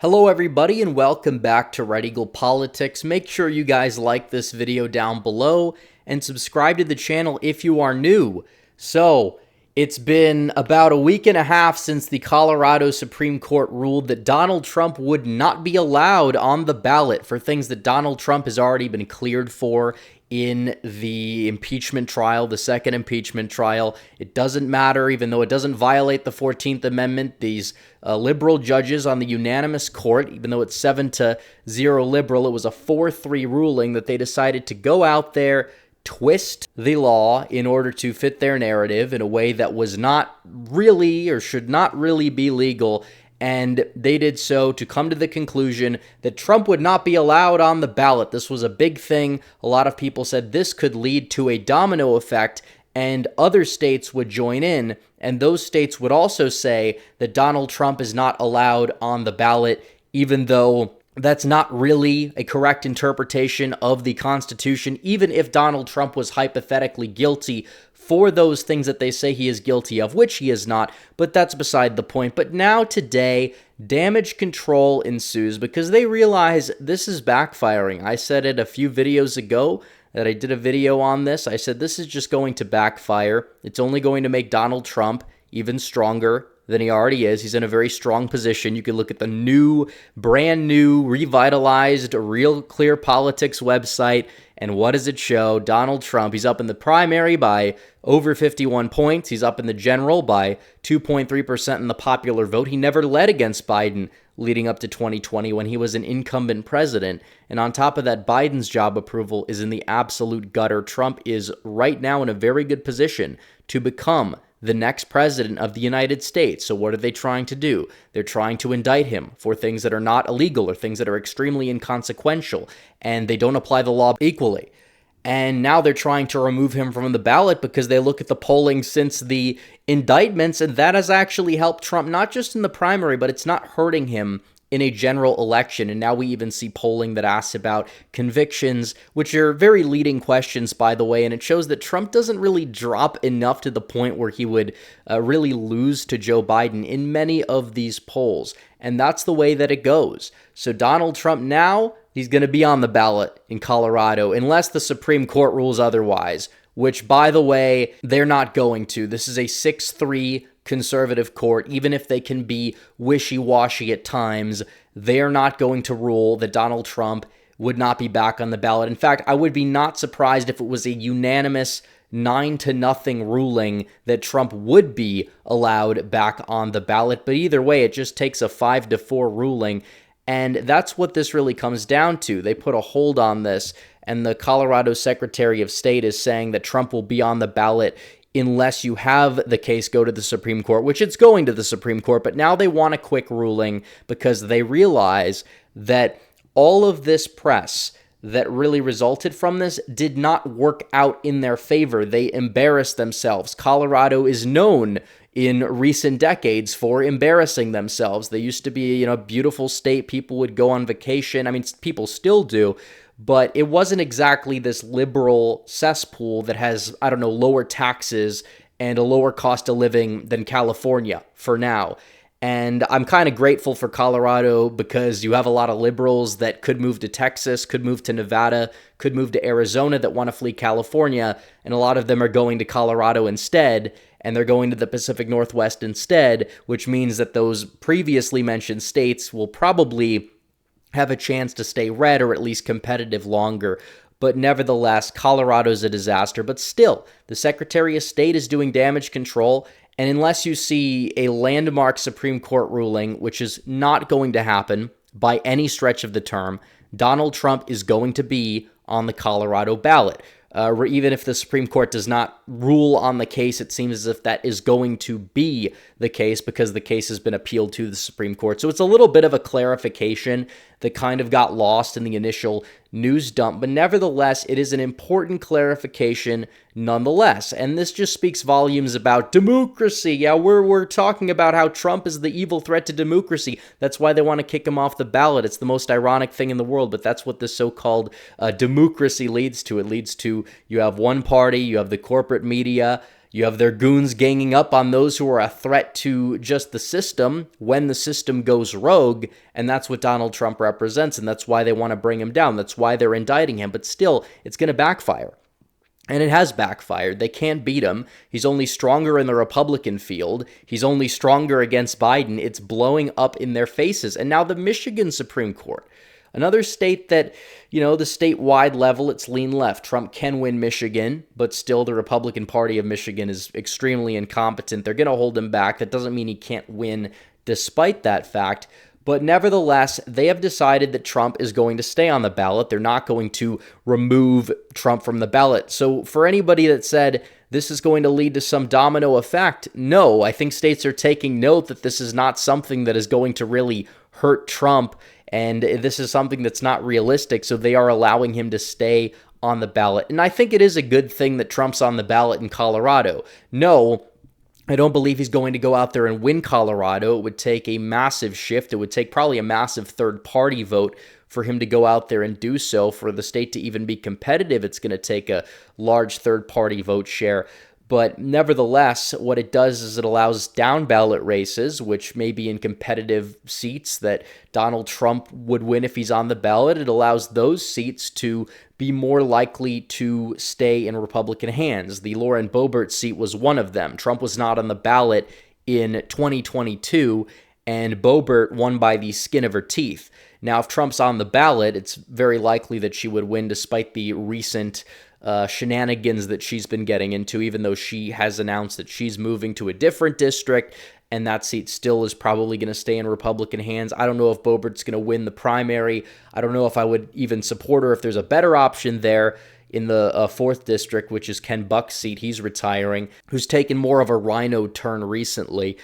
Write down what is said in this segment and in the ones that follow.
Hello everybody and welcome back to Red Eagle Politics. Make sure you guys like this video down below and subscribe to the channel if you are new. So, it's been about a week and a half since the Colorado Supreme Court ruled that Donald Trump would not be allowed on the ballot for things that Donald Trump has already been cleared for in the impeachment trial, the second impeachment trial. It doesn't matter, even though it doesn't violate the 14th Amendment. These liberal judges on the unanimous court, even though it's 7-0 liberal, it was a 4-3 ruling that they decided to go out there, twist the law in order to fit their narrative in a way that was not really or should not really be legal. And they did so to come to the conclusion that Trump would not be allowed on the ballot. This was a big thing. A lot of people said this could lead to a domino effect, and other states would join in, and those states would also say that Donald Trump is not allowed on the ballot, even though that's not really a correct interpretation of the Constitution, even if Donald Trump was hypothetically guilty for those things that they say he is guilty of, which he is not, but that's beside the point. But now today, damage control ensues because they realize this is backfiring. I said it a few videos ago that I did a video on this. I said this is just going to backfire. It's only going to make Donald Trump even stronger than he already is. He's in a very strong position. You can look at the brand new, revitalized, Real Clear Politics website, and what does it show? Donald Trump, he's up in the primary by over 51 points. He's up in the general by 2.3% in the popular vote. He never led against Biden leading up to 2020 when he was an incumbent president. And on top of that, Biden's job approval is in the absolute gutter. Trump is right now in a very good position to become the next president of the United States. So what are they trying to do? They're trying to indict him for things that are not illegal or things that are extremely inconsequential, and they don't apply the law equally. And now they're trying to remove him from the ballot because they look at the polling since the indictments, and that has actually helped Trump, not just in the primary, but it's not hurting him in a general election. And now we even see polling that asks about convictions, which are very leading questions, by the way, and it shows that Trump doesn't really drop enough to the point where he would really lose to Joe Biden in many of these polls. And that's the way that it goes. So Donald Trump now, he's going to be on the ballot in Colorado unless the Supreme Court rules otherwise, which, by the way, they're not going to. This is a 6-3 conservative court. Even if they can be wishy-washy at times, they are not going to rule that Donald Trump would not be back on the ballot. In fact, I would be not surprised if it was a unanimous 9-0 ruling that Trump would be allowed back on the ballot. But either way, it just takes a 5-4 ruling. And that's what this really comes down to. They put a hold on this, and the Colorado Secretary of State is saying that Trump will be on the ballot unless you have the case go to the Supreme Court, which it's going to the Supreme Court. But now they want a quick ruling because they realize that all of this press that really resulted from this did not work out in their favor. They embarrassed themselves. Colorado is known in recent decades for embarrassing themselves. They used to be, a beautiful state. People would go on vacation. I mean, people still do, but it wasn't exactly this liberal cesspool that has, lower taxes and a lower cost of living than California for now. And I'm kind of grateful for Colorado because you have a lot of liberals that could move to Texas, could move to Nevada, could move to Arizona that want to flee California, and a lot of them are going to Colorado instead, and they're going to the Pacific Northwest instead, which means that those previously mentioned states will probably have a chance to stay red or at least competitive longer. But nevertheless, Colorado's a disaster. But still, the Secretary of State is doing damage control. And unless you see a landmark Supreme Court ruling, which is not going to happen by any stretch of the term, Donald Trump is going to be on the Colorado ballot. Even if the Supreme Court does not rule on the case, it seems as if that is going to be the case because the case has been appealed to the Supreme Court. So it's a little bit of a clarification that kind of got lost in the initial news dump, but nevertheless, it is an important clarification nonetheless. And this just speaks volumes about democracy. Yeah, we're talking about how Trump is the evil threat to democracy. That's why they want to kick him off the ballot. It's the most ironic thing in the world, but that's what this so-called democracy leads to. It leads to, you have one party, you have the corporate media, You have their goons ganging up on those who are a threat to just the system when the system goes rogue, and that's what Donald Trump represents, and that's why they want to bring him down. That's why they're indicting him, but still, it's going to backfire. And it has backfired. They can't beat him. He's only stronger in the Republican field. He's only stronger against Biden. It's blowing up in their faces. And now the Michigan Supreme Court, another state that, the statewide level, it's lean left. Trump can win Michigan, but still the Republican Party of Michigan is extremely incompetent. They're going to hold him back. That doesn't mean he can't win despite that fact. But nevertheless, they have decided that Trump is going to stay on the ballot. They're not going to remove Trump from the ballot. So for anybody that said this is going to lead to some domino effect, no, I think states are taking note that this is not something that is going to really hurt Trump, and this is something that's not realistic, so they are allowing him to stay on the ballot. And I think it is a good thing that Trump's on the ballot in Colorado. No, I don't believe he's going to go out there and win Colorado. It would take a massive shift. It would take probably a massive third-party vote for him to go out there and do so. For the state to even be competitive, it's going to take a large third-party vote share. But nevertheless, what it does is it allows down-ballot races, which may be in competitive seats that Donald Trump would win if he's on the ballot. It allows those seats to be more likely to stay in Republican hands. The Lauren Boebert seat was one of them. Trump was not on the ballot in 2022, and Boebert won by the skin of her teeth. Now, if Trump's on the ballot, it's very likely that she would win despite the recent shenanigans that she's been getting into, even though she has announced that she's moving to a different district, and that seat still is probably going to stay in Republican hands. I don't know if Boebert's going to win the primary. I don't know if I would even support her if there's a better option there in the 4th district, which is Ken Buck's seat. He's retiring, who's taken more of a rhino turn recently.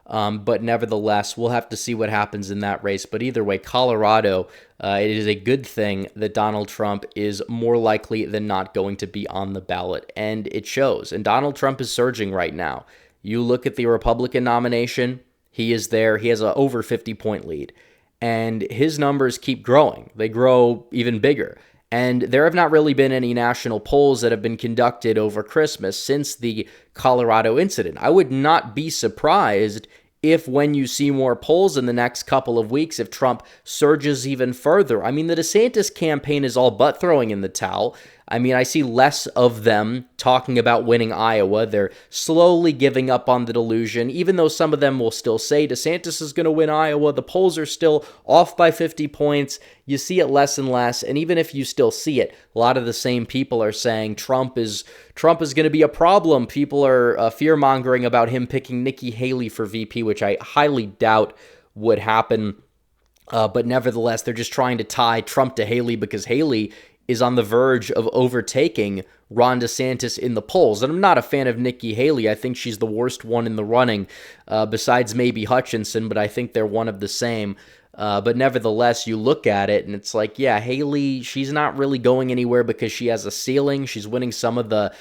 But nevertheless, we'll have to see what happens in that race. But either way, Colorado, it is a good thing that Donald Trump is more likely than not going to be on the ballot. And it shows. And Donald Trump is surging right now. You look at the Republican nomination, he is there. He has an over 50-point lead. And his numbers keep growing. They grow even bigger. And there have not really been any national polls that have been conducted over Christmas since the Colorado incident. I would not be surprised if when you see more polls in the next couple of weeks, if Trump surges even further. I mean, the DeSantis campaign is all but throwing in the towel. I mean, I see less of them talking about winning Iowa. They're slowly giving up on the delusion, even though some of them will still say DeSantis is going to win Iowa. The polls are still off by 50 points. You see it less and less, and even if you still see it, a lot of the same people are saying Trump is going to be a problem. People are fear-mongering about him picking Nikki Haley for VP, which I highly doubt would happen. But nevertheless, they're just trying to tie Trump to Haley because Haley is on the verge of overtaking Ron DeSantis in the polls. And I'm not a fan of Nikki Haley. I think she's the worst one in the running, besides maybe Hutchinson, but I think they're one of the same. But nevertheless, you look at it, and it's like, yeah, Haley, she's not really going anywhere because she has a ceiling. She's winning some of the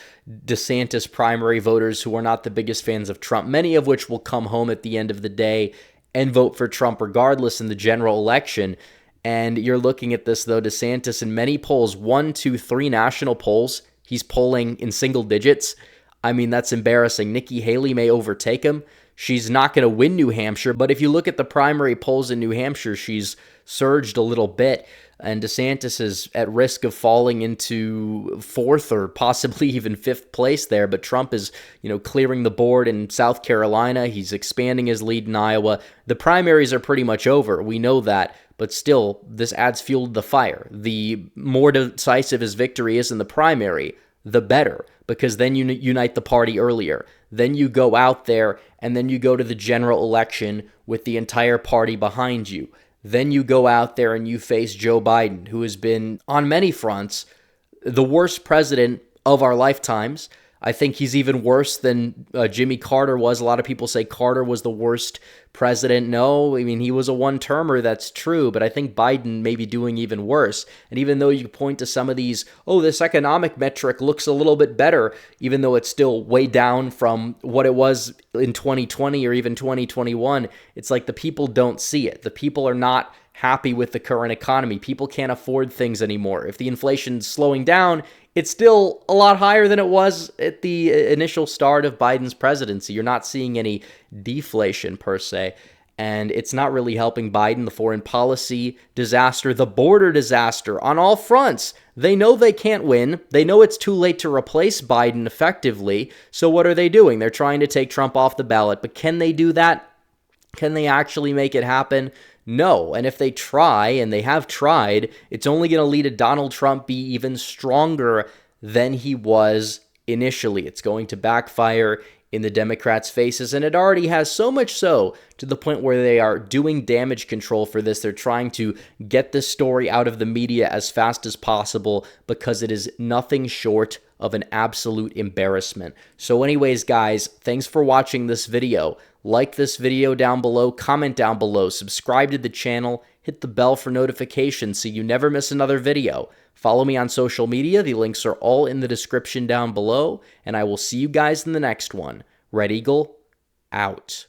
DeSantis primary voters who are not the biggest fans of Trump, many of which will come home at the end of the day and vote for Trump regardless in the general election. And you're looking at this, though, DeSantis in many polls, 1, 2, 3 national polls, he's polling in single digits. I mean, that's embarrassing. Nikki Haley may overtake him. She's not going to win New Hampshire, but if you look at the primary polls in New Hampshire, she's surged a little bit, and DeSantis is at risk of falling into 4th or possibly even 5th place there, but Trump is, clearing the board in South Carolina. He's expanding his lead in Iowa. The primaries are pretty much over. We know that. But still, this adds fuel to the fire. The more decisive his victory is in the primary, the better, because then you unite the party earlier. Then you go out there, and then you go to the general election with the entire party behind you. Then you go out there and you face Joe Biden, who has been, on many fronts, the worst president of our lifetimes. I think he's even worse than Jimmy Carter was. A lot of people say Carter was the worst president. No, I mean, he was a one-termer, that's true, but I think Biden may be doing even worse. And even though you point to some of these, this economic metric looks a little bit better, even though it's still way down from what it was in 2020 or even 2021, it's like the people don't see it. The people are not happy with the current economy. People can't afford things anymore. If the inflation's slowing down, it's still a lot higher than it was at the initial start of Biden's presidency. You're not seeing any deflation per se. And it's not really helping Biden, the foreign policy disaster, the border disaster on all fronts. They know they can't win. They know it's too late to replace Biden effectively. So what are they doing? They're trying to take Trump off the ballot. But can they do that? Can they actually make it happen? No. And if they try, and they have tried, it's only going to lead to Donald Trump be even stronger than he was initially. It's going to backfire in the Democrats' faces, and it already has, so much so to the point where they are doing damage control for this. They're trying to get this story out of the media as fast as possible because it is nothing short of an absolute embarrassment. So anyways, guys, thanks for watching this video. Like this video down below, comment down below, subscribe to the channel, hit the bell for notifications so you never miss another video. Follow me on social media. The links are all in the description down below, and I will see you guys in the next one. Red Eagle, out.